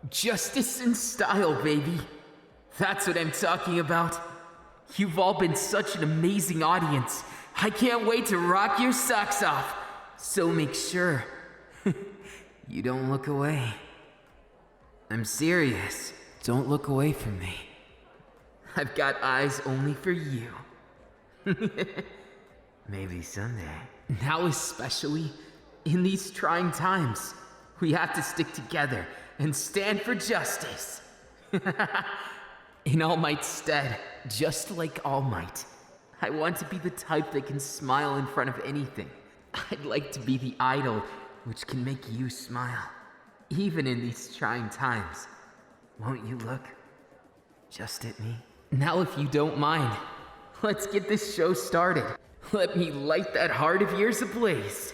Justice and style, baby. That's what I'm talking about. You've all been such an amazing audience. I can't wait to rock your socks off. So make sure you don't look away. I'm serious. Don't look away from me. I've got eyes only for you. Maybe someday. Now especially, in these trying times, we have to stick together and stand for justice. In All Might's stead, just like All Might, I want to be the type that can smile in front of anything. I'd like to be the idol which can make you smile, even in these trying times. Won't you look just at me? Now, if you don't mind, let's get this show started. Let me light that heart of yours ablaze.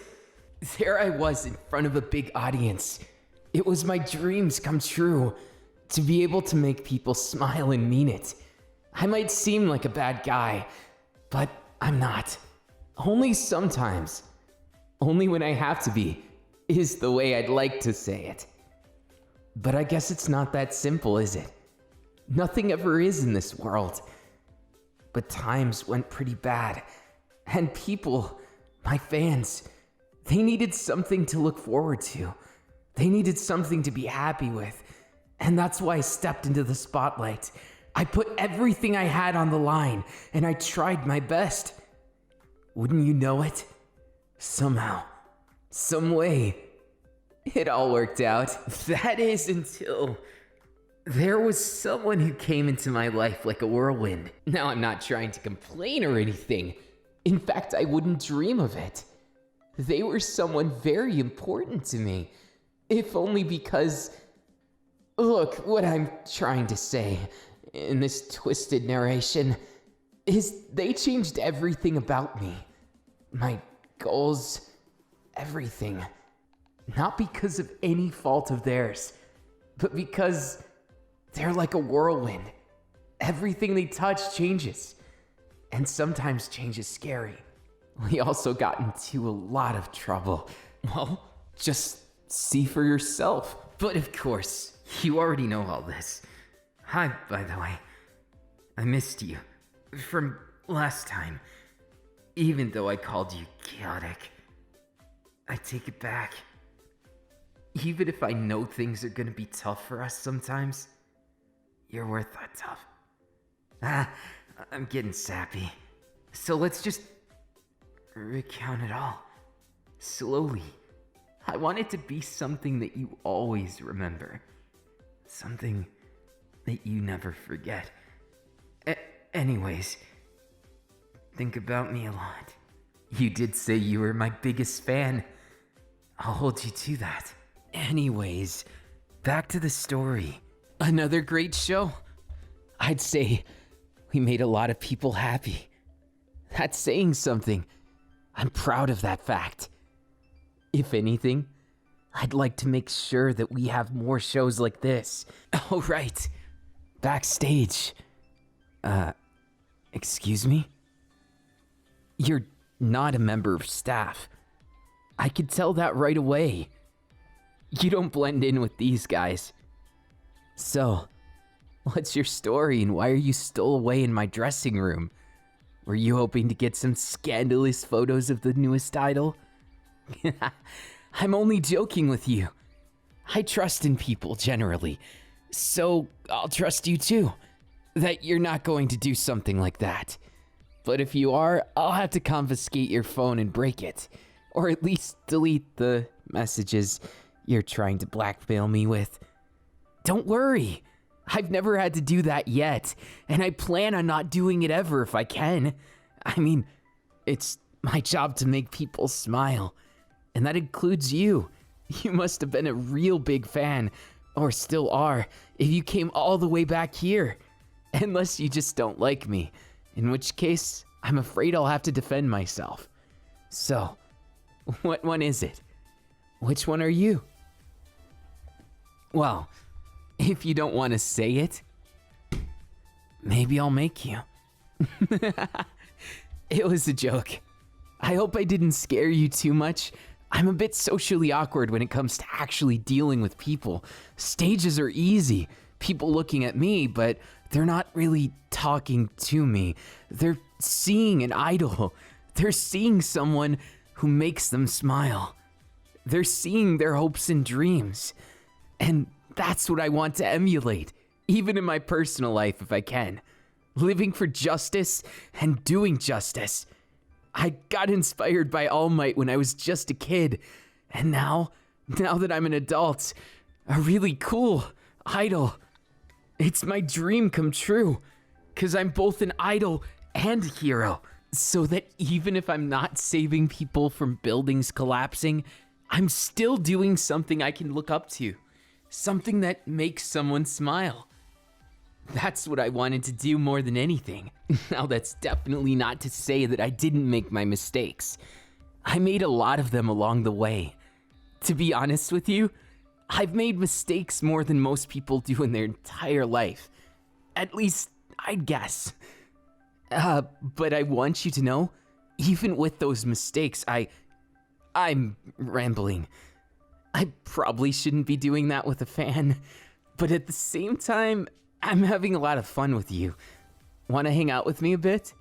There I was in front of a big audience. It was my dreams come true, to be able to make people smile and mean it. I might seem like a bad guy, but I'm not. Only sometimes. Only when I have to be, is the way I'd like to say it. But I guess it's not that simple, is it? Nothing ever is in this world. But times went pretty bad, and people, my fans, they needed something to look forward to. They needed something to be happy with. And that's why I stepped into the spotlight. I put everything I had on the line, and I tried my best. Wouldn't you know it? Somehow, some way, it all worked out. That is until there was someone who came into my life like a whirlwind. Now, I'm not trying to complain or anything. In fact, I wouldn't dream of it. They were someone very important to me, if only because... Look, what I'm trying to say in this twisted narration is they changed everything about me. My goals, everything. Not because of any fault of theirs, but because they're like a whirlwind. Everything they touch changes, and sometimes change is scary. We also got into a lot of trouble. Well, just see for yourself. But of course, you already know all this. Hi, by the way. I missed you from last time. Even though I called you chaotic, I take it back. Even if I know things are gonna be tough for us sometimes, you're worth that tough. I'm getting sappy. So let's just recount it all. Slowly. I want it to be something that you always remember. Something that you never forget. Anyways, think about me a lot. You did say you were my biggest fan. I'll hold you to that. Anyways, back to the story. Another great show. I'd say we made a lot of people happy. That's saying something. I'm proud of that fact. If anything, I'd like to make sure that we have more shows like this. Oh, right. Backstage. Excuse me? You're not a member of staff. I could tell that right away. You don't blend in with these guys. So, what's your story and why are you still away in my dressing room? Were you hoping to get some scandalous photos of the newest idol? I'm only joking with you. I trust in people generally, so I'll trust you too, that you're not going to do something like that. But if you are, I'll have to confiscate your phone and break it, or at least delete the messages you're trying to blackmail me with. Don't worry, I've never had to do that yet, and I plan on not doing it ever if I can. I mean, it's my job to make people smile. And that includes you. You must have been a real big fan, or still are, if you came all the way back here. Unless you just don't like me, in which case, I'm afraid I'll have to defend myself. So, what one is it? Which one are you? Well, if you don't want to say it, maybe I'll make you. It was a joke. I hope I didn't scare you too much. I'm a bit socially awkward when it comes to actually dealing with people. Stages are easy, people looking at me, but they're not really talking to me. They're seeing an idol. They're seeing someone who makes them smile. They're seeing their hopes and dreams. And that's what I want to emulate, even in my personal life if I can. Living for justice and doing justice. I got inspired by All Might when I was just a kid. And now that I'm an adult, a really cool idol. It's my dream come true. 'Cause I'm both an idol and hero. So that even if I'm not saving people from buildings collapsing, I'm still doing something I can look up to. Something that makes someone smile. That's what I wanted to do more than anything. Now that's definitely not to say that I didn't make my mistakes. I made a lot of them along the way. To be honest with you, I've made mistakes more than most people do in their entire life. At least, I'd guess. But I want you to know, even with those mistakes, I'm rambling. I probably shouldn't be doing that with a fan, but at the same time, I'm having a lot of fun with you. Want to hang out with me a bit?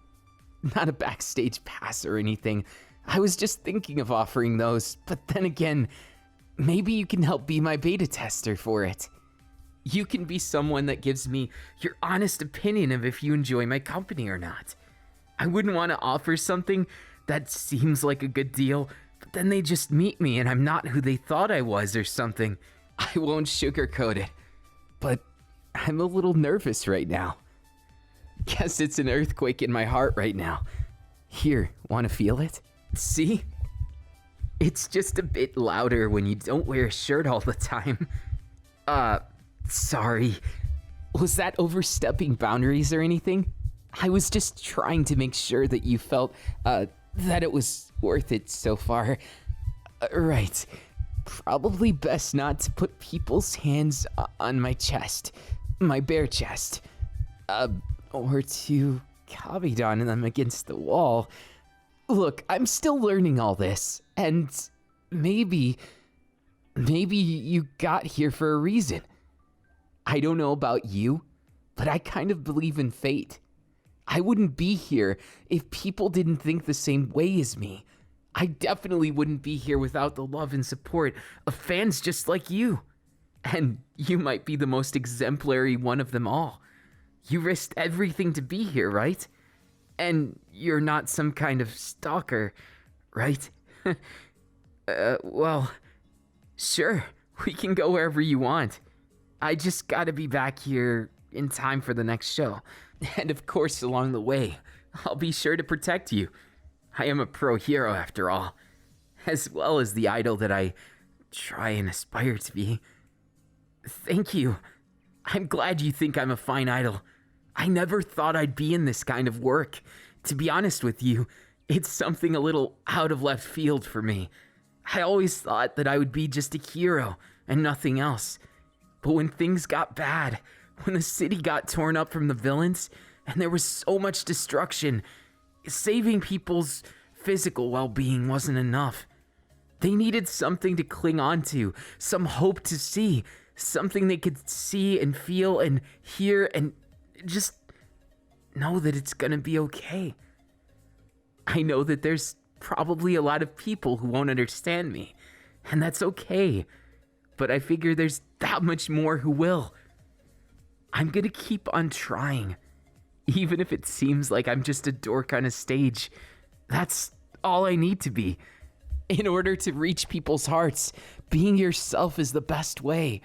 Not a backstage pass or anything. I was just thinking of offering those, but then again, maybe you can help be my beta tester for it. You can be someone that gives me your honest opinion of if you enjoy my company or not. I wouldn't want to offer something that seems like a good deal, but then they just meet me and I'm not who they thought I was or something. I won't sugarcoat it, but I'm a little nervous right now. Guess it's an earthquake in my heart right now. Here, want to feel it? See? It's just a bit louder when you don't wear a shirt all the time. Sorry. Was that overstepping boundaries or anything? I was just trying to make sure that you felt, that it was worth it so far. Right. Probably best not to put people's hands on my chest. My bare chest. Or to copy on them against the wall. Look, I'm still learning all this, and maybe you got here for a reason. I don't know about you, but I kind of believe in fate. I wouldn't be here if people didn't think the same way as me. I definitely wouldn't be here without the love and support of fans just like you. And you might be the most exemplary one of them all. You risked everything to be here, right? And you're not some kind of stalker, right? Well, sure, we can go wherever you want. I just gotta be back here in time for the next show. And of course, along the way, I'll be sure to protect you. I am a pro hero after all, as well as the idol that I try and aspire to be. Thank you. I'm glad you think I'm a fine idol. I never thought I'd be in this kind of work. To be honest with you, it's something a little out of left field for me. I always thought that I would be just a hero and nothing else. But when things got bad, when the city got torn up from the villains, and there was so much destruction, saving people's physical well-being wasn't enough. They needed something to cling on to, some hope to see, something they could see and feel and hear and just know that it's gonna be okay. I know that there's probably a lot of people who won't understand me, and that's okay. But I figure there's that much more who will. I'm gonna keep on trying, even if it seems like I'm just a dork on a stage. That's all I need to be. In order to reach people's hearts, being yourself is the best way.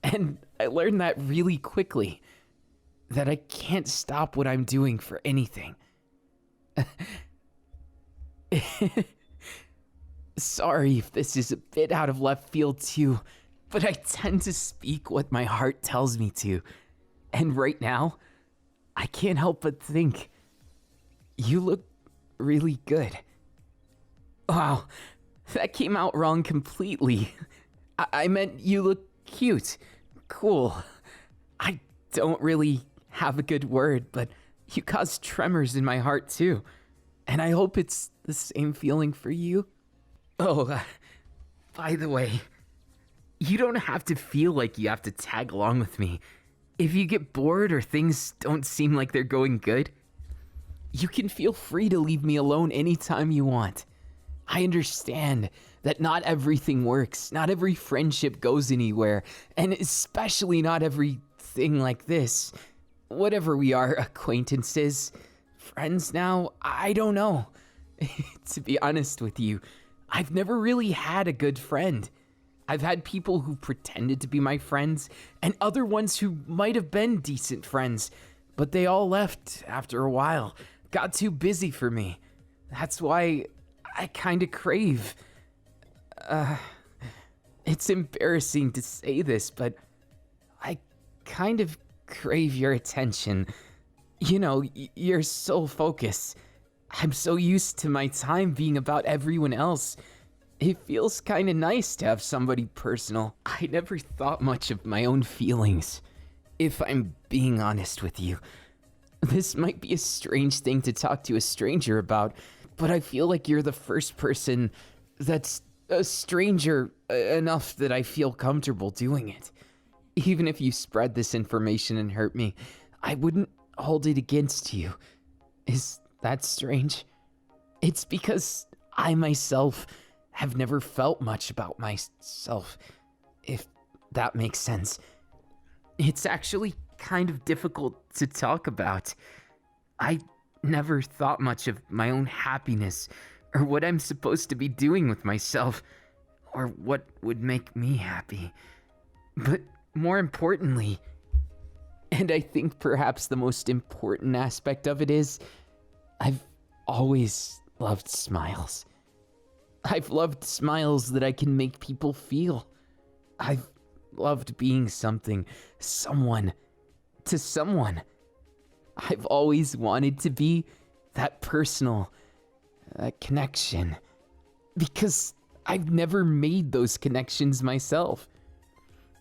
And I learned that really quickly, that I can't stop what I'm doing for anything. Sorry if this is a bit out of left field too, but I tend to speak what my heart tells me to. And right now, I can't help but think, you look really good. Wow, that came out wrong completely. I meant you look cute, cool. I don't really have a good word, but you cause tremors in my heart too. And I hope it's the same feeling for you. Oh, By the way, you don't have to feel like you have to tag along with me. If you get bored or things don't seem like they're going good, you can feel free to leave me alone anytime you want. I understand that not everything works, not every friendship goes anywhere, and especially not everything like this. Whatever we are, acquaintances, friends now, I don't know. To be honest with you, I've never really had a good friend. I've had people who pretended to be my friends, and other ones who might have been decent friends, but they all left after a while, got too busy for me. That's why I kinda crave... it's embarrassing to say this, but I kind of crave your attention. You know, your sole focus. I'm so used to my time being about everyone else. It feels kind of nice to have somebody personal. I never thought much of my own feelings, if I'm being honest with you. This might be a strange thing to talk to a stranger about, but I feel like you're the first person that's a stranger enough that I feel comfortable doing it. Even if you spread this information and hurt me, I wouldn't hold it against you. Is that strange? It's because I myself have never felt much about myself, if that makes sense. It's actually kind of difficult to talk about. I never thought much of my own happiness, or what I'm supposed to be doing with myself, or what would make me happy. But more importantly, and I think perhaps the most important aspect of it is, I've always loved smiles. I've loved smiles that I can make people feel. I've loved being something, someone, to someone. I've always wanted to be that personal connection, because I've never made those connections myself.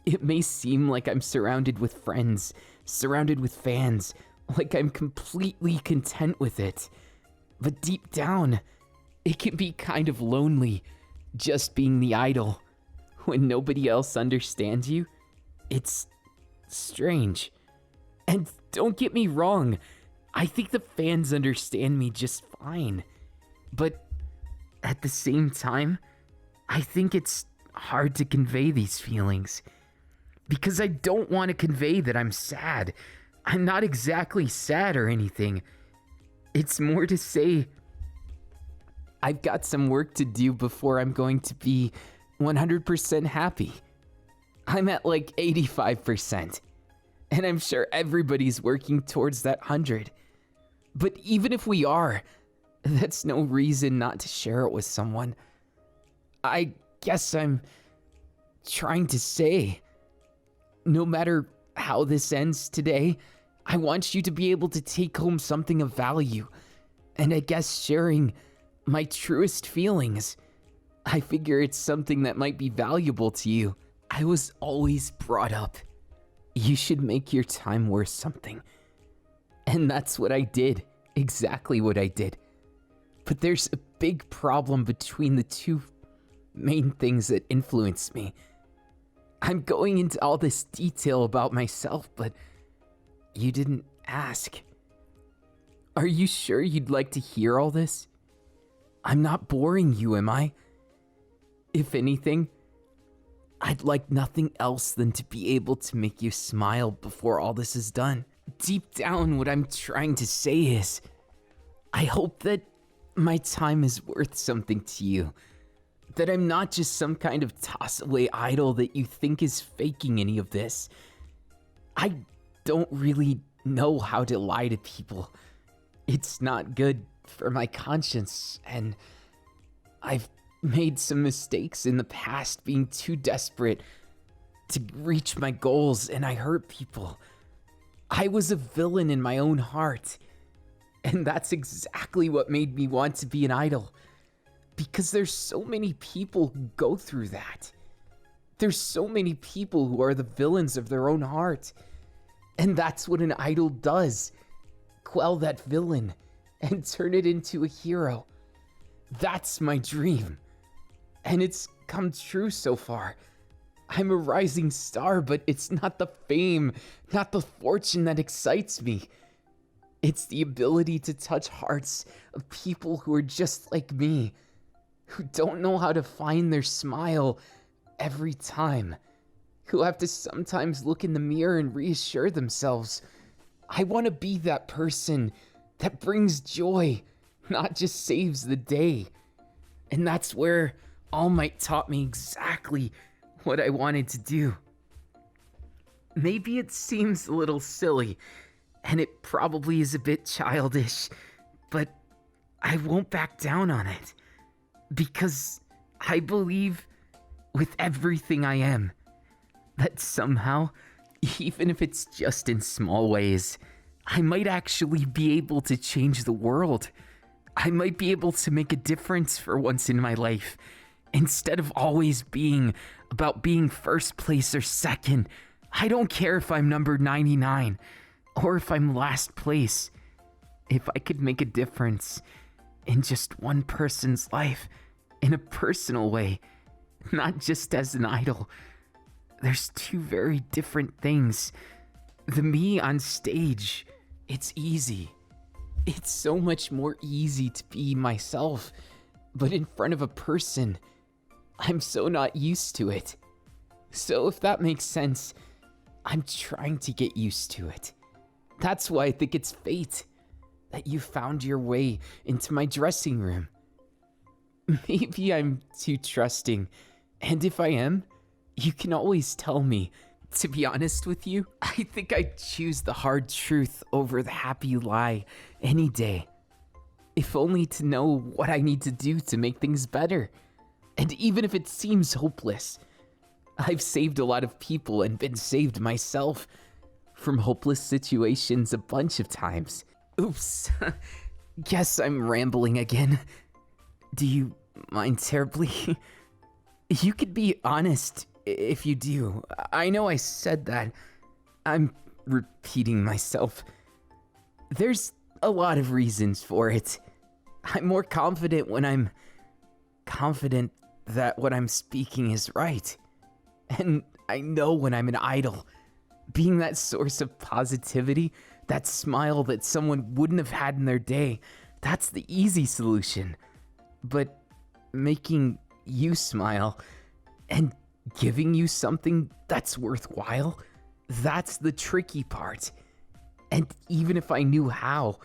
It may seem like I'm surrounded with friends, surrounded with fans, like I'm completely content with it. But deep down, it can be kind of lonely, just being the idol. When nobody else understands you, it's strange. And don't get me wrong, I think the fans understand me just fine. But at the same time, I think it's hard to convey these feelings. Because I don't want to convey that I'm sad. I'm not exactly sad or anything. It's more to say, I've got some work to do before I'm going to be 100% happy. I'm at like 85%. And I'm sure everybody's working towards that 100. But even if we are, that's no reason not to share it with someone. I guess I'm trying to say, no matter how this ends today, I want you to be able to take home something of value. And I guess sharing my truest feelings, I figure it's something that might be valuable to you. I was always brought up, you should make your time worth something. And that's what I did, exactly what I did. But there's a big problem between the two main things that influenced me. I'm going into all this detail about myself, but you didn't ask. Are you sure you'd like to hear all this? I'm not boring you, am I? If anything, I'd like nothing else than to be able to make you smile before all this is done. Deep down, what I'm trying to say is, I hope that my time is worth something to you. That I'm not just some kind of toss-away idol that you think is faking any of this. I don't really know how to lie to people. It's not good for my conscience, and I've made some mistakes in the past being too desperate to reach my goals, and I hurt people. I was a villain in my own heart, and that's exactly what made me want to be an idol. Because there's so many people who go through that. There's so many people who are the villains of their own heart. And that's what an idol does. Quell that villain and turn it into a hero. That's my dream. And it's come true so far. I'm a rising star, but it's not the fame, not the fortune that excites me. It's the ability to touch hearts of people who are just like me, who don't know how to find their smile every time, who have to sometimes look in the mirror and reassure themselves. I want to be that person that brings joy, not just saves the day. And that's where All Might taught me exactly what I wanted to do. Maybe it seems a little silly, and it probably is a bit childish, but I won't back down on it. Because I believe with everything I am that somehow, even if it's just in small ways, I might actually be able to change the world. I might be able to make a difference for once in my life. Instead of always being about being first place or second, I don't care if I'm number 99 or if I'm last place. If I could make a difference in just one person's life in a personal way, not just as an idol, there's two very different things. The me on stage, it's easy. It's so much more easy to be myself, but in front of a person, I'm so not used to it. So if that makes sense, I'm trying to get used to it. That's why I think it's fate that you found your way into my dressing room. Maybe I'm too trusting, and if I am, you can always tell me. To be honest with you, I think I'd choose the hard truth over the happy lie any day. If only to know what I need to do to make things better. And even if it seems hopeless, I've saved a lot of people and been saved myself from hopeless situations a bunch of times. Oops, guess I'm rambling again. Do you mind terribly? You could be honest if you do. I know I said that. I'm repeating myself. There's a lot of reasons for it. I'm more confident when I'm confident that what I'm speaking is right. And I know when I'm an idol, being that source of positivity, that smile that someone wouldn't have had in their day, that's the easy solution. But making you smile and giving you something that's worthwhile, that's the tricky part. And even if I knew how,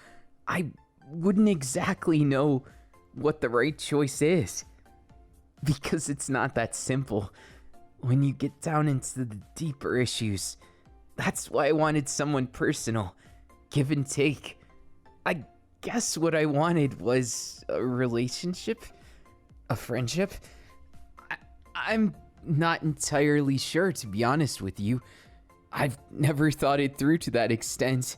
I wouldn't exactly know what the right choice is. Because it's not that simple. When you get down into the deeper issues, that's why I wanted someone personal, give and take. I guess what I wanted was a relationship, a friendship. I'm not entirely sure, to be honest with you. I've never thought it through to that extent.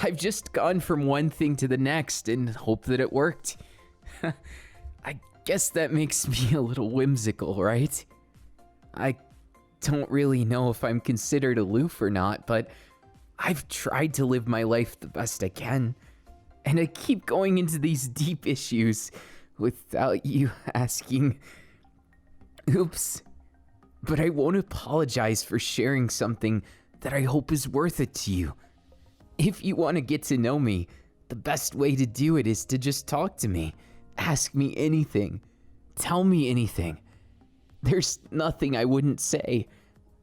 I've just gone from one thing to the next and hoped that it worked. I guess that makes me a little whimsical, right? I don't really know if I'm considered aloof or not, but I've tried to live my life the best I can. And I keep going into these deep issues without you asking. Oops. But I won't apologize for sharing something that I hope is worth it to you. If you want to get to know me, the best way to do it is to just talk to me. Ask me anything. Tell me anything. There's nothing I wouldn't say,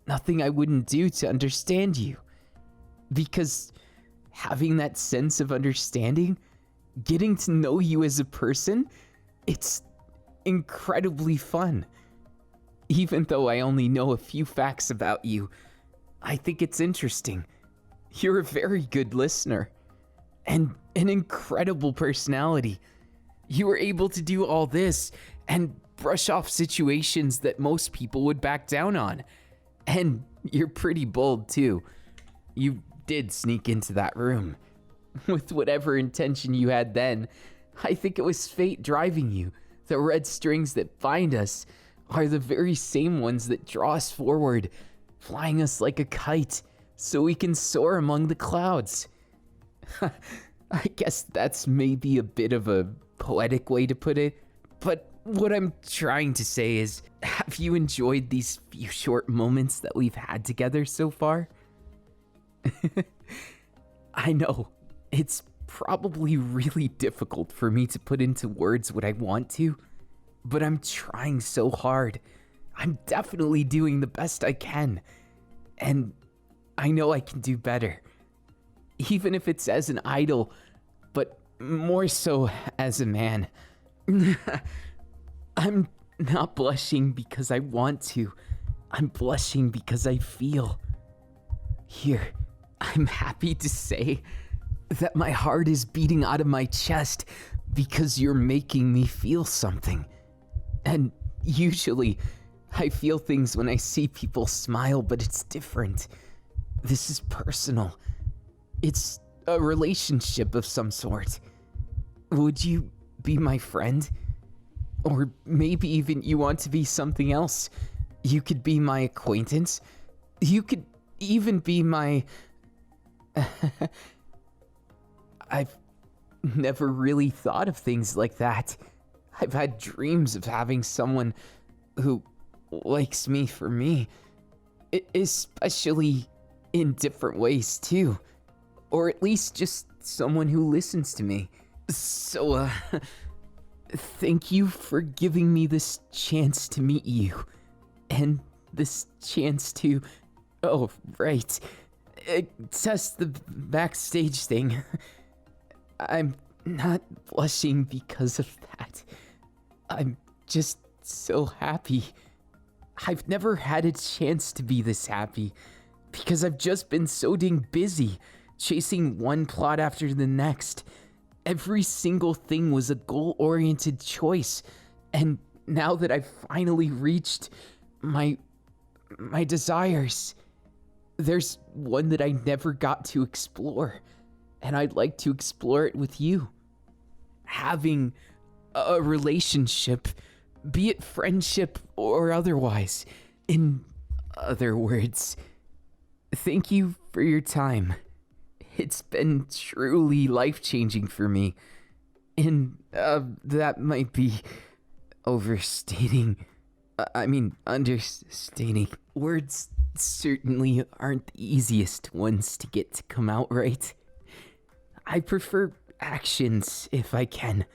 nothing I wouldn't do to understand you. Because having that sense of understanding, getting to know you as a person, it's incredibly fun. Even though I only know a few facts about you, I think it's interesting. You're a very good listener, and an incredible personality. You were able to do all this and brush off situations that most people would back down on. And you're pretty bold too. You did sneak into that room. With whatever intention you had then, I think it was fate driving you. The red strings that bind us are the very same ones that draw us forward, flying us like a kite so we can soar among the clouds. I guess that's maybe a bit of a poetic way to put it, but What I'm trying to say is, have you enjoyed these few short moments that we've had together so far? I know, it's probably really difficult for me to put into words what I want to, but I'm trying so hard. I'm definitely doing the best I can, and I know I can do better. Even if it's as an idol, but more so as a man. I'm not blushing because I want to. I'm blushing because I feel. Here, I'm happy to say that my heart is beating out of my chest because you're making me feel something. And usually, I feel things when I see people smile, but it's different. This is personal. It's a relationship of some sort. Would you be my friend? Or maybe even you want to be something else. You could be my acquaintance. You could even be my... I've never really thought of things like that. I've had dreams of having someone who likes me for me. Especially in different ways too. Or at least just someone who listens to me. So, thank you for giving me this chance to meet you. And this chance to... Oh, right. Test the backstage thing. I'm not blushing because of that. I'm just so happy. I've never had a chance to be this happy because I've just been so dang busy chasing one plot after the next. Every single thing was a goal-oriented choice, and now that I've finally reached my desires, there's one that I never got to explore, and I'd like to explore it with you. Having a relationship, be it friendship or otherwise. In other words, thank you for your time. It's been truly life-changing for me. And that might be overstating. Understating. Words certainly aren't the easiest ones to get to come out right. I prefer actions if I can.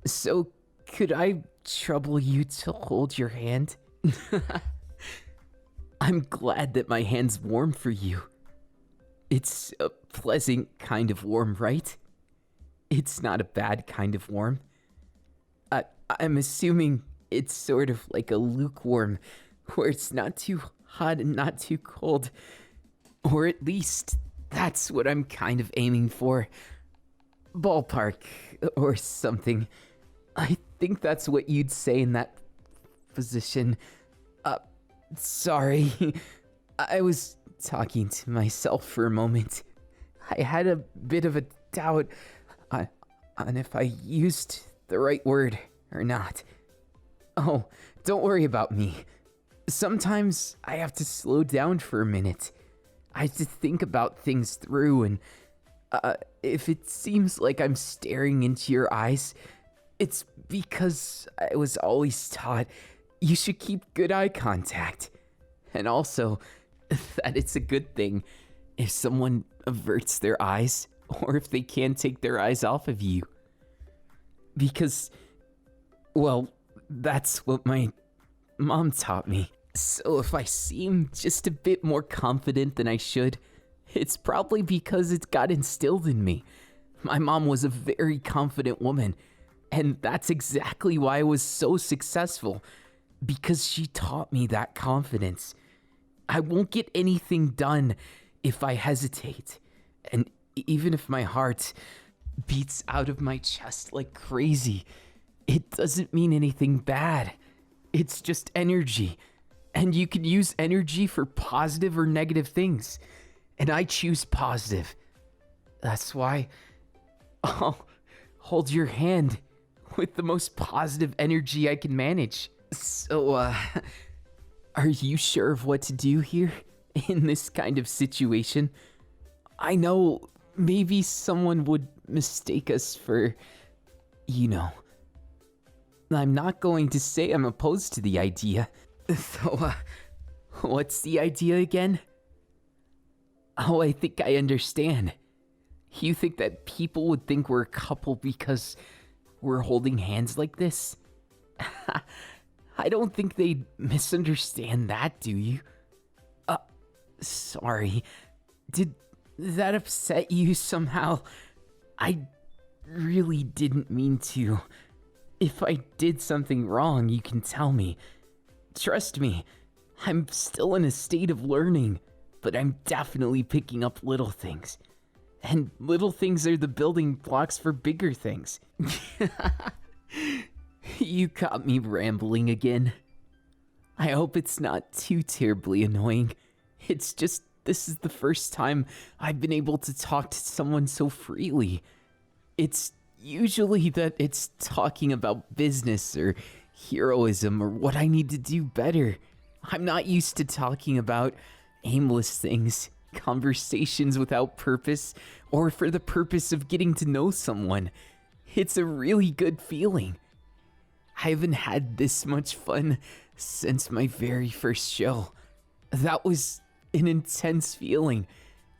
So, could I trouble you to hold your hand? I'm glad that my hand's warm for you. It's a pleasant kind of warm, right? It's not a bad kind of warm. I'm assuming it's sort of like a lukewarm, where it's not too hot and not too cold. Or at least, that's what I'm kind of aiming for. Ballpark, or something. I think that's what you'd say in that position. Sorry. I was talking to myself for a moment. I had a bit of a doubt on if I used the right word or not. Oh, don't worry about me. Sometimes I have to slow down for a minute. I have to think about things through, and if it seems like I'm staring into your eyes, it's because I was always taught you should keep good eye contact. And also, that it's a good thing if someone averts their eyes, or if they can't take their eyes off of you. Because, well, that's what my mom taught me. So if I seem just a bit more confident than I should, it's probably because it's got instilled in me. My mom was a very confident woman, and that's exactly why I was so successful, because she taught me that confidence. I won't get anything done if I hesitate, and even if my heart beats out of my chest like crazy, it doesn't mean anything bad. It's just energy, and you can use energy for positive or negative things, and I choose positive. That's why I'll hold your hand with the most positive energy I can manage. So, are you sure of what to do here in this kind of situation? I know maybe someone would mistake us for, I'm not going to say I'm opposed to the idea. So, what's the idea again? Oh, I think I understand. You think that people would think we're a couple because we're holding hands like this? I don't think they'd misunderstand that, do you? Sorry. Did that upset you somehow? I really didn't mean to. If I did something wrong, you can tell me. Trust me, I'm still in a state of learning, but I'm definitely picking up little things. And little things are the building blocks for bigger things. You got me rambling again. I hope it's not too terribly annoying. It's just, this is the first time I've been able to talk to someone so freely. It's usually that it's talking about business or heroism or what I need to do better. I'm not used to talking about aimless things, conversations without purpose, or for the purpose of getting to know someone. It's a really good feeling. I haven't had this much fun since my very first show. That was an intense feeling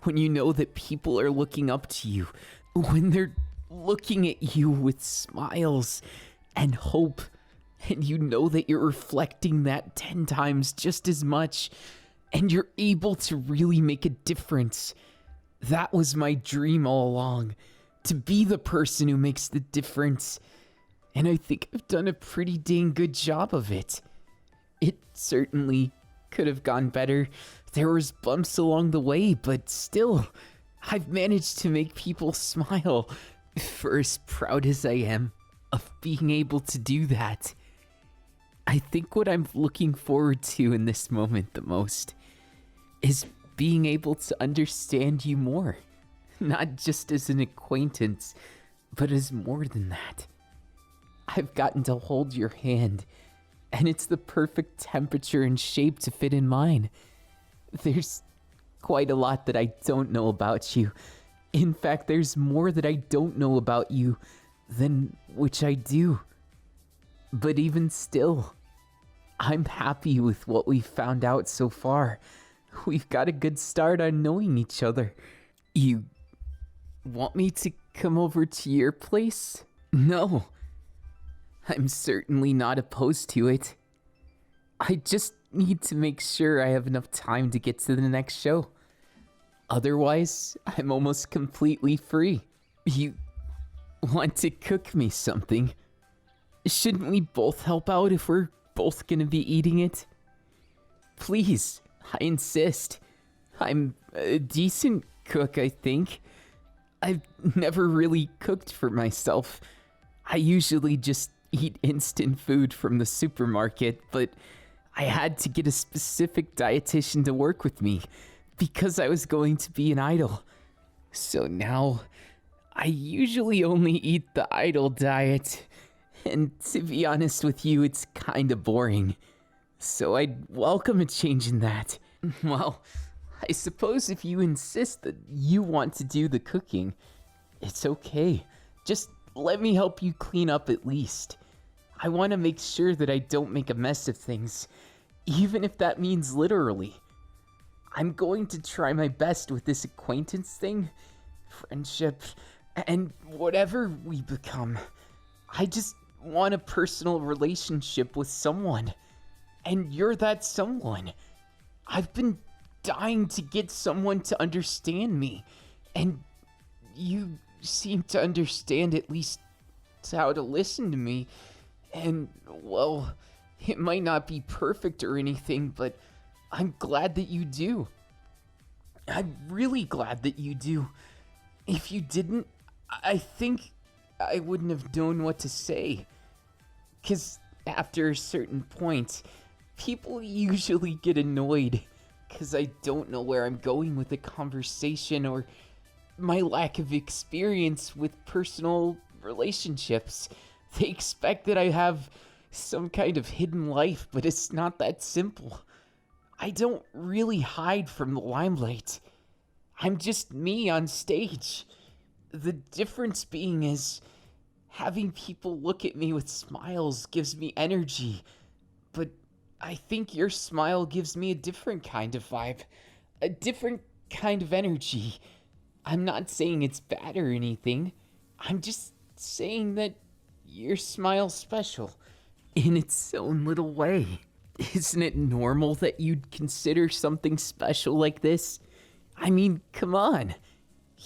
when you know that people are looking up to you, when they're looking at you with smiles and hope, and you know that you're reflecting that 10 times just as much, and you're able to really make a difference. That was my dream all along, to be the person who makes the difference, and I think I've done a pretty dang good job of it. It certainly could have gone better. There was bumps along the way, but still, I've managed to make people smile. For as proud as I am of being able to do that, I think what I'm looking forward to in this moment the most is being able to understand you more. Not just as an acquaintance, but as more than that. I've gotten to hold your hand, and it's the perfect temperature and shape to fit in mine. There's quite a lot that I don't know about you. In fact, there's more that I don't know about you than which I do. But even still, I'm happy with what we've found out so far. We've got a good start on knowing each other. You want me to come over to your place? No. I'm certainly not opposed to it. I just need to make sure I have enough time to get to the next show. Otherwise, I'm almost completely free. You want to cook me something? Shouldn't we both help out if we're both gonna be eating it? Please, I insist. I'm a decent cook, I think. I've never really cooked for myself. I usually just eat instant food from the supermarket, but I had to get a specific dietitian to work with me because I was going to be an idol. So now, I usually only eat the idol diet, and to be honest with you, it's kinda boring. So I'd welcome a change in that. Well, I suppose if you insist that you want to do the cooking, it's okay. Just let me help you clean up at least. I want to make sure that I don't make a mess of things, even if that means literally. I'm going to try my best with this acquaintance thing, friendship, and whatever we become. I just want a personal relationship with someone, and you're that someone. I've been dying to get someone to understand me, and you seem to understand at least how to listen to me, and, well, it might not be perfect or anything, but I'm glad that you do. I'm really glad that you do. If you didn't, I think I wouldn't have known what to say. 'Cause after a certain point, people usually get annoyed 'cause I don't know where I'm going with the conversation or my lack of experience with personal relationships. They expect that I have some kind of hidden life, but it's not that simple. I don't really hide from the limelight. I'm just me on stage. The difference being is Having people look at me with smiles gives me energy, but I think your smile gives me a different kind of vibe, a different kind of energy. I'm not saying it's bad or anything. I'm just saying that your smile's special in its own little way. Isn't it normal that you'd consider something special like this? I mean, come on.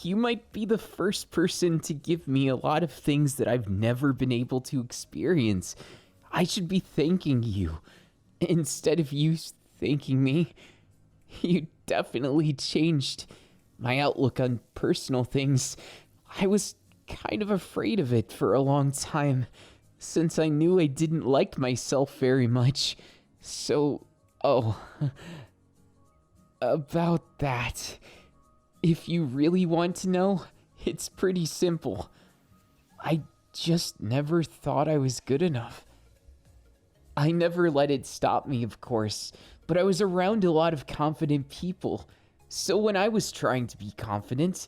You might be the first person to give me a lot of things that I've never been able to experience. I should be thanking you instead of you thanking me. You definitely changed my outlook on personal things. I was kind of afraid of it for a long time, since I knew I didn't like myself very much. So, about that. If you really want to know, it's pretty simple. I just never thought I was good enough. I never let it stop me, of course, but I was around a lot of confident people. So when I was trying to be confident,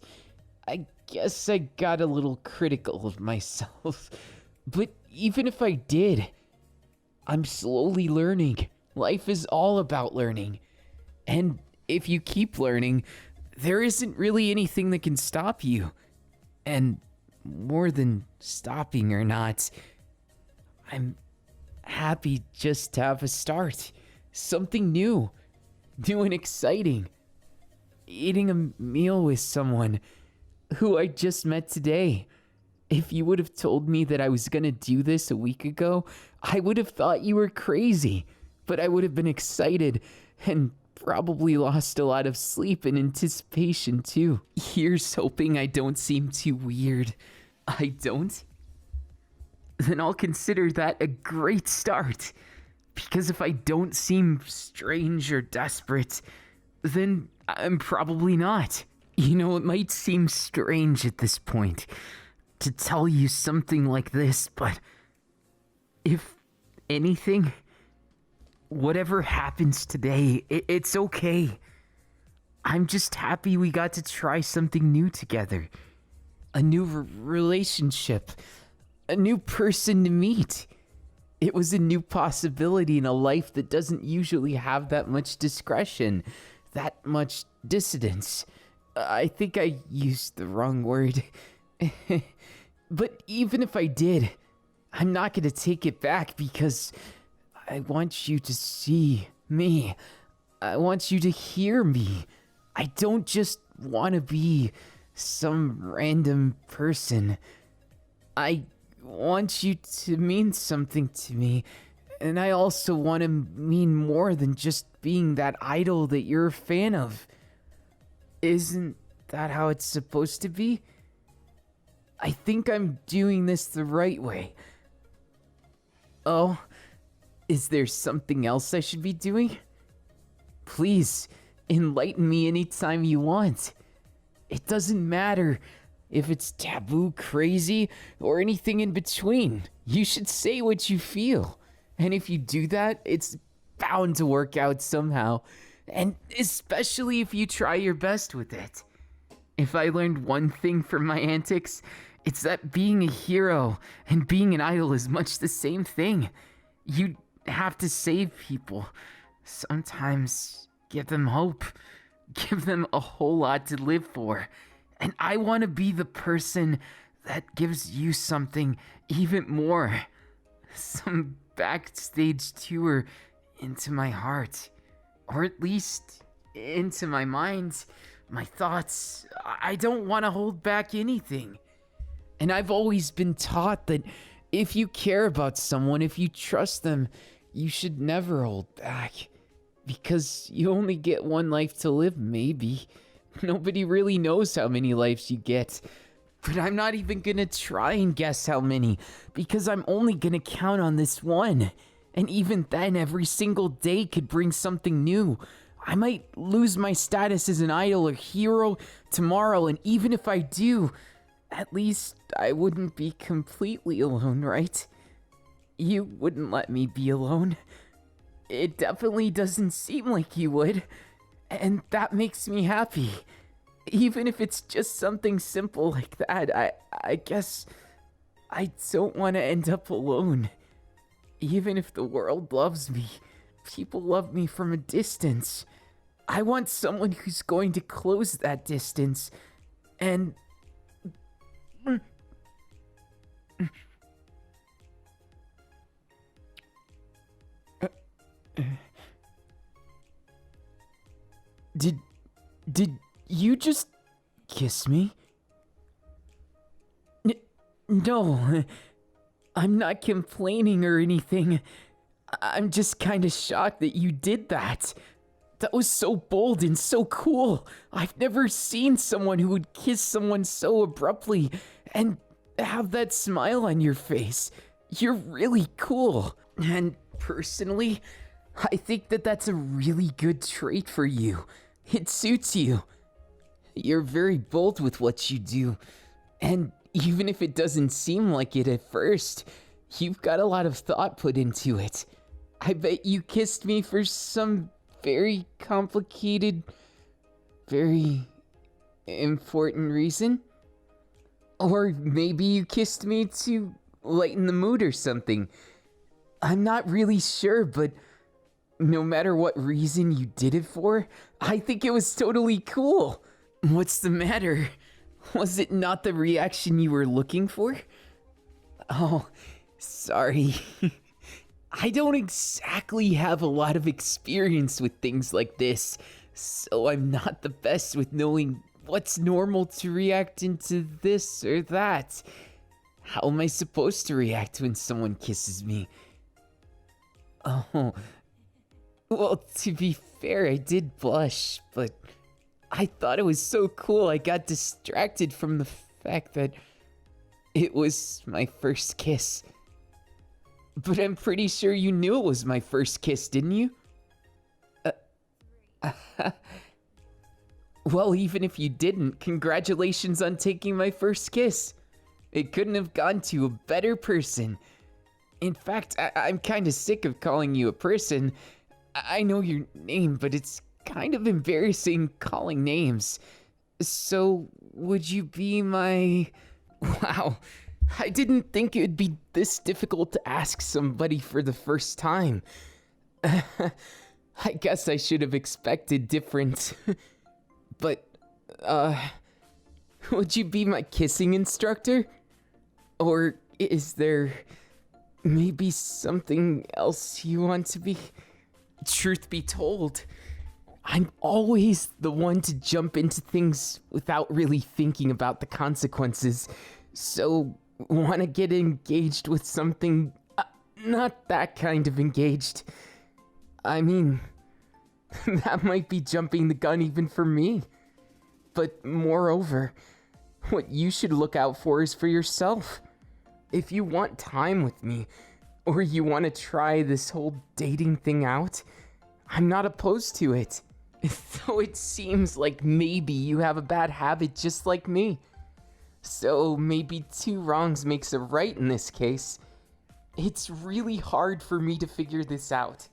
I guess I got a little critical of myself. But even if I did, I'm slowly learning. Life is all about learning. And if you keep learning, there isn't really anything that can stop you. And more than stopping or not, I'm happy just to have a start. Something new and exciting. Eating a meal with someone who I just met today. If you would have told me that I was gonna do this a week ago, I would have thought you were crazy. But I would have been excited and probably lost a lot of sleep in anticipation too. Here's hoping I don't seem too weird. I don't? Then I'll consider that a great start. Because if I don't seem strange or desperate, then I'm probably not. You know, it might seem strange at this point to tell you something like this, but if anything, whatever happens today, it's okay. I'm just happy we got to try something new together. A new relationship. A new person to meet. It was a new possibility in a life that doesn't usually have that much discretion, that much dissidence. I think I used the wrong word. But even if I did, I'm not going to take it back because I want you to see me. I want you to hear me. I don't just want to be some random person. I want you to mean something to me. And I also want to mean more than just being that idol that you're a fan of. Isn't that how it's supposed to be? I think I'm doing this the right way. Oh, is there something else I should be doing? Please, enlighten me anytime you want. It doesn't matter if it's taboo, crazy, or anything in between. You should say what you feel. And if you do that, it's bound to work out somehow. And especially if you try your best with it. If I learned one thing from my antics, it's that being a hero and being an idol is much the same thing. You have to save people. Sometimes give them hope. Give them a whole lot to live for. And I want to be the person that gives you something even more. Some backstage tour into my heart. Or at least into my mind, my thoughts. I don't want to hold back anything. And I've always been taught that if you care about someone, if you trust them, you should never hold back. Because you only get one life to live, maybe. Nobody really knows how many lives you get. But I'm not even gonna try and guess how many, because I'm only gonna count on this one. And even then, every single day could bring something new. I might lose my status as an idol or hero tomorrow, and even if I do, at least I wouldn't be completely alone, right? You wouldn't let me be alone. It definitely doesn't seem like you would, and that makes me happy. Even if it's just something simple like that, I guess I don't want to end up alone. Even if the world loves me, people love me from a distance. I want someone who's going to close that distance and... Did you just kiss me? No, I'm not complaining or anything. I'm just kind of shocked that you did that. That was so bold and so cool. I've never seen someone who would kiss someone so abruptly and have that smile on your face. You're really cool. And personally, I think that that's a really good trait for you. It suits you. You're very bold with what you do. And even if it doesn't seem like it at first, you've got a lot of thought put into it. I bet you kissed me for some very complicated, very important reason. Or maybe you kissed me to lighten the mood or something. I'm not really sure, but no matter what reason you did it for, I think it was totally cool. What's the matter? Was it not the reaction you were looking for? Oh, sorry. I don't exactly have a lot of experience with things like this, so I'm not the best with knowing what's normal to react into this or that. How am I supposed to react when someone kisses me? Oh, well, to be fair, I did blush, but I thought it was so cool I got distracted from the fact that it was my first kiss. But I'm pretty sure you knew it was my first kiss, didn't you? Well, even if you didn't, congratulations on taking my first kiss. It couldn't have gone to a better person. In fact, I'm kind of sick of calling you a person. I know your name, but it's kind of embarrassing calling names. So, would you be my... Wow, I didn't think it would be this difficult to ask somebody for the first time. I guess I should have expected different. But, would you be my kissing instructor? Or is there maybe something else you want to be? Truth be told, I'm always the one to jump into things without really thinking about the consequences. So, want to get engaged with something, not that kind of engaged. I mean, that might be jumping the gun even for me. But moreover, what you should look out for is for yourself. If you want time with me, or you want to try this whole dating thing out, I'm not opposed to it. Though it seems like maybe you have a bad habit just like me. So maybe two wrongs makes a right in this case. It's really hard for me to figure this out.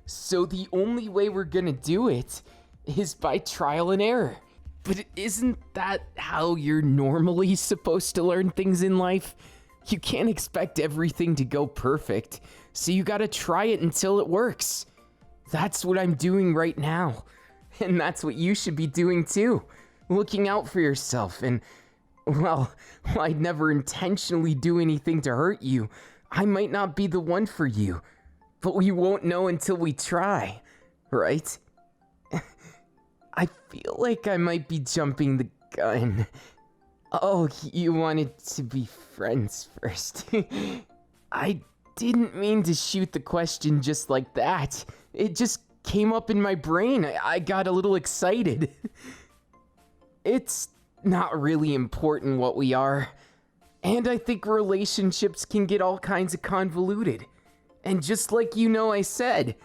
So the only way we're gonna do it is by trial and error. But isn't that how you're normally supposed to learn things in life? You can't expect everything to go perfect, so you gotta try it until it works. That's what I'm doing right now. And that's what you should be doing too. Looking out for yourself and, well, I'd never intentionally do anything to hurt you. I might not be the one for you, but we won't know until we try, right? I feel like I might be jumping the gun. Oh, you wanted to be friends first. I didn't mean to shoot the question just like that. It just came up in my brain. I got a little excited. It's not really important what we are. And I think relationships can get all kinds of convoluted. And just like I said,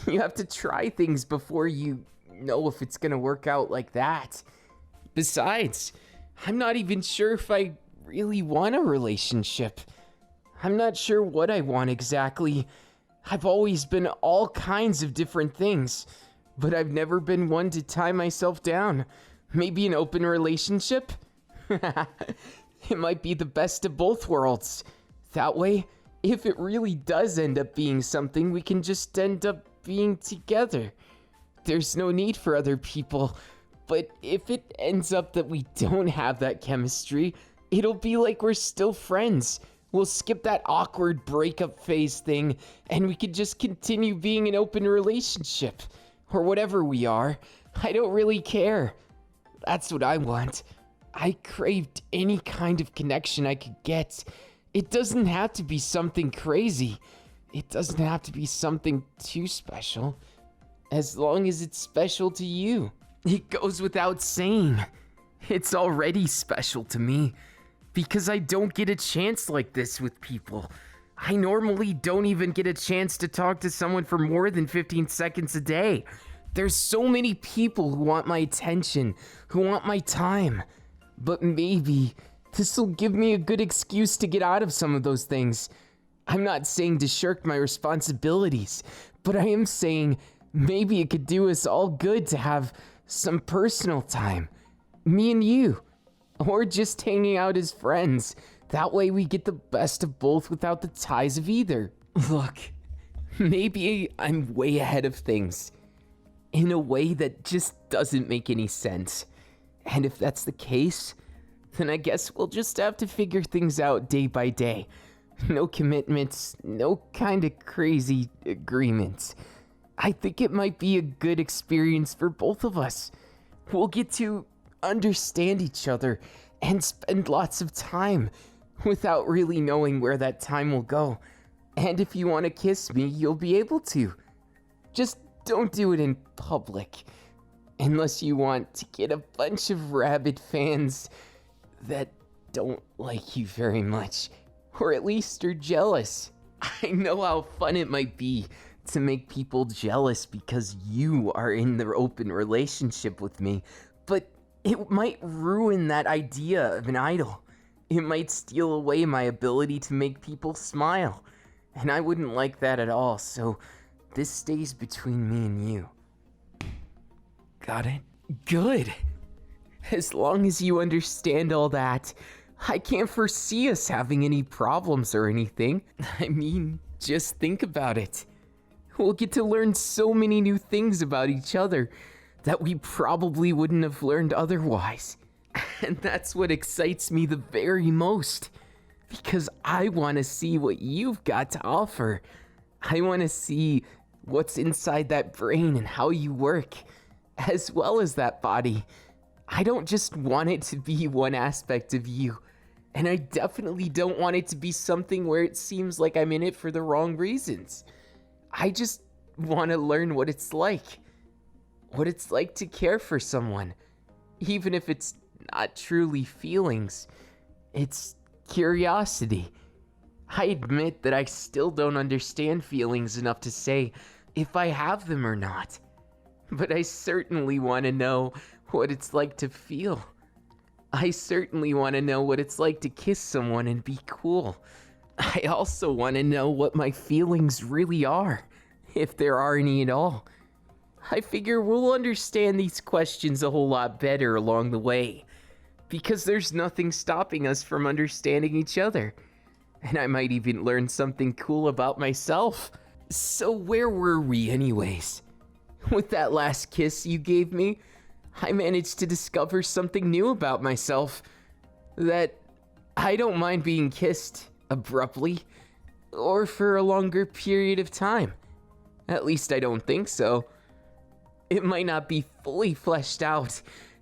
you have to try things before you know if it's gonna work out like that. Besides, I'm not even sure if I really want a relationship. I'm not sure what I want exactly. I've always been all kinds of different things, but I've never been one to tie myself down. Maybe an open relationship? It might be the best of both worlds. That way, if it really does end up being something, we can just end up being together. There's no need for other people. But if it ends up that we don't have that chemistry, it'll be like we're still friends. We'll skip that awkward breakup phase thing, and we could just continue being an open relationship. Or whatever we are. I don't really care. That's what I want. I craved any kind of connection I could get. It doesn't have to be something crazy. It doesn't have to be something too special. As long as it's special to you. It goes without saying. It's already special to me. Because I don't get a chance like this with people. I normally don't even get a chance to talk to someone for more than 15 seconds a day. There's so many people who want my attention, who want my time. But maybe this'll give me a good excuse to get out of some of those things. I'm not saying to shirk my responsibilities, but I am saying maybe it could do us all good to have some personal time. Me and you. Or just hanging out as friends. That way we get the best of both without the ties of either. Look, maybe I'm way ahead of things. In a way that just doesn't make any sense. And if that's the case, then I guess we'll just have to figure things out day by day. No commitments, no kind of crazy agreements. I think it might be a good experience for both of us. We'll get to understand each other and spend lots of time without really knowing where that time will go. And if you want to kiss me, you'll be able to. Just don't do it in public. Unless you want to get a bunch of rabid fans that don't like you very much. Or at least are jealous. I know how fun it might be to make people jealous because you are in the open relationship with me. But it might ruin that idea of an idol. It might steal away my ability to make people smile. And I wouldn't like that at all, so this stays between me and you. Got it? Good. As long as you understand all that, I can't foresee us having any problems or anything. I mean, just think about it. We'll get to learn so many new things about each other that we probably wouldn't have learned otherwise. And that's what excites me the very most. Because I want to see what you've got to offer. I want to see what's inside that brain and how you work, as well as that body. I don't just want it to be one aspect of you. And I definitely don't want it to be something where it seems like I'm in it for the wrong reasons. I just want to learn what it's like. What it's like to care for someone. Even if it's not truly feelings. It's curiosity. I admit that I still don't understand feelings enough to say if I have them or not. But I certainly want to know what it's like to feel. I certainly want to know what it's like to kiss someone and be cool. I also want to know what my feelings really are, if there are any at all. I figure we'll understand these questions a whole lot better along the way, because there's nothing stopping us from understanding each other. And I might even learn something cool about myself. So where were we anyways? With that last kiss you gave me, I managed to discover something new about myself. That I don't mind being kissed abruptly, or for a longer period of time. At least I don't think so. It might not be fully fleshed out,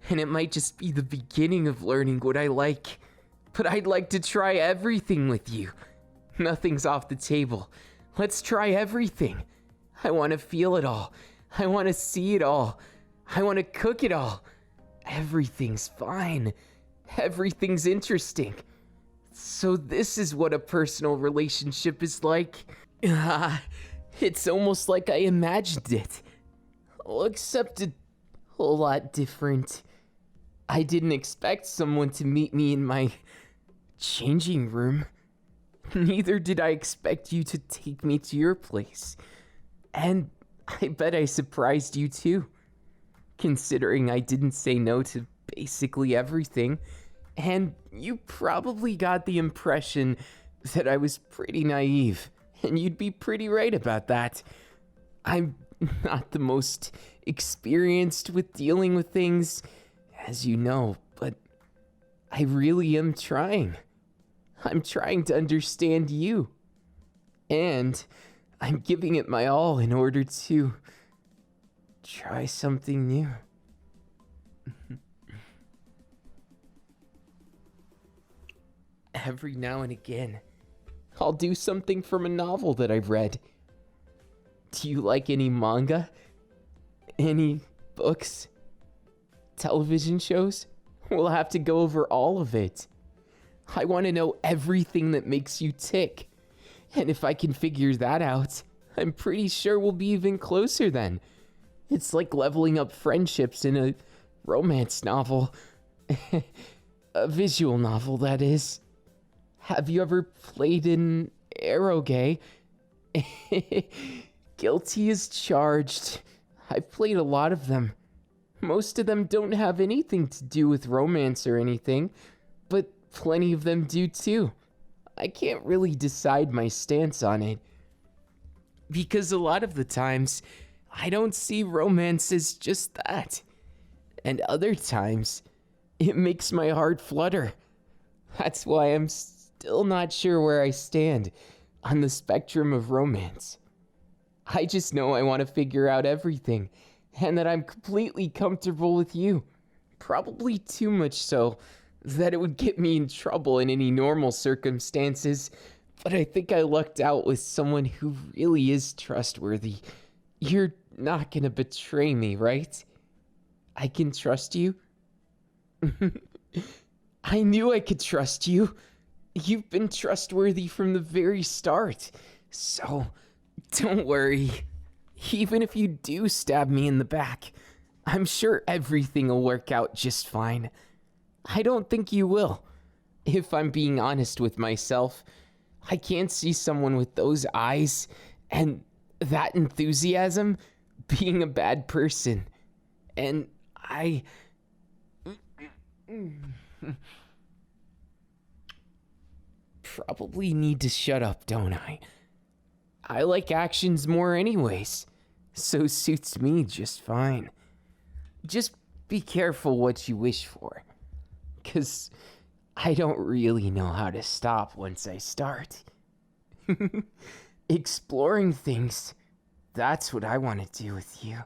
and it might just be the beginning of learning what I like. But I'd like to try everything with you. Nothing's off the table. Let's try everything. I want to feel it all. I want to see it all. I want to cook it all. Everything's fine. Everything's interesting. So this is what a personal relationship is like. It's almost like I imagined it. Well, except a whole lot different. I didn't expect someone to meet me in my changing room. Neither did I expect you to take me to your place. And I bet I surprised you too. Considering I didn't say no to basically everything, And you probably got the impression that I was pretty naive, and you'd be pretty right about that. I'm not the most experienced with dealing with things, as you know, but I really am trying. I'm trying to understand you. And I'm giving it my all in order to try something new. Every now and again, I'll do something from a novel that I've read. Do you like any manga? Any books? Television shows? We'll have to go over all of it. I want to know everything that makes you tick. And if I can figure that out, I'm pretty sure we'll be even closer then. It's like leveling up friendships in a romance novel. A visual novel, that is. Have you ever played an eroge? Guilty as charged. I've played a lot of them. Most of them don't have anything to do with romance or anything, but plenty of them do too. I can't really decide my stance on it. Because a lot of the times, I don't see romance as just that. And other times, it makes my heart flutter. That's why I'm still not sure where I stand on the spectrum of romance. I just know I want to figure out everything, and that I'm completely comfortable with you. Probably too much so that it would get me in trouble in any normal circumstances, but I think I lucked out with someone who really is trustworthy. You're not gonna betray me, right? I can trust you? I knew I could trust you. You've been trustworthy from the very start, so don't worry. Even if you do stab me in the back, I'm sure everything will work out just fine. I don't think you will. If I'm being honest with myself, I can't see someone with those eyes and that enthusiasm being a bad person. And I probably need to shut up, don't I? I like actions more anyways, so suits me just fine. Just be careful what you wish for, 'cause I don't really know how to stop once I start. Exploring things, that's what I want to do with you.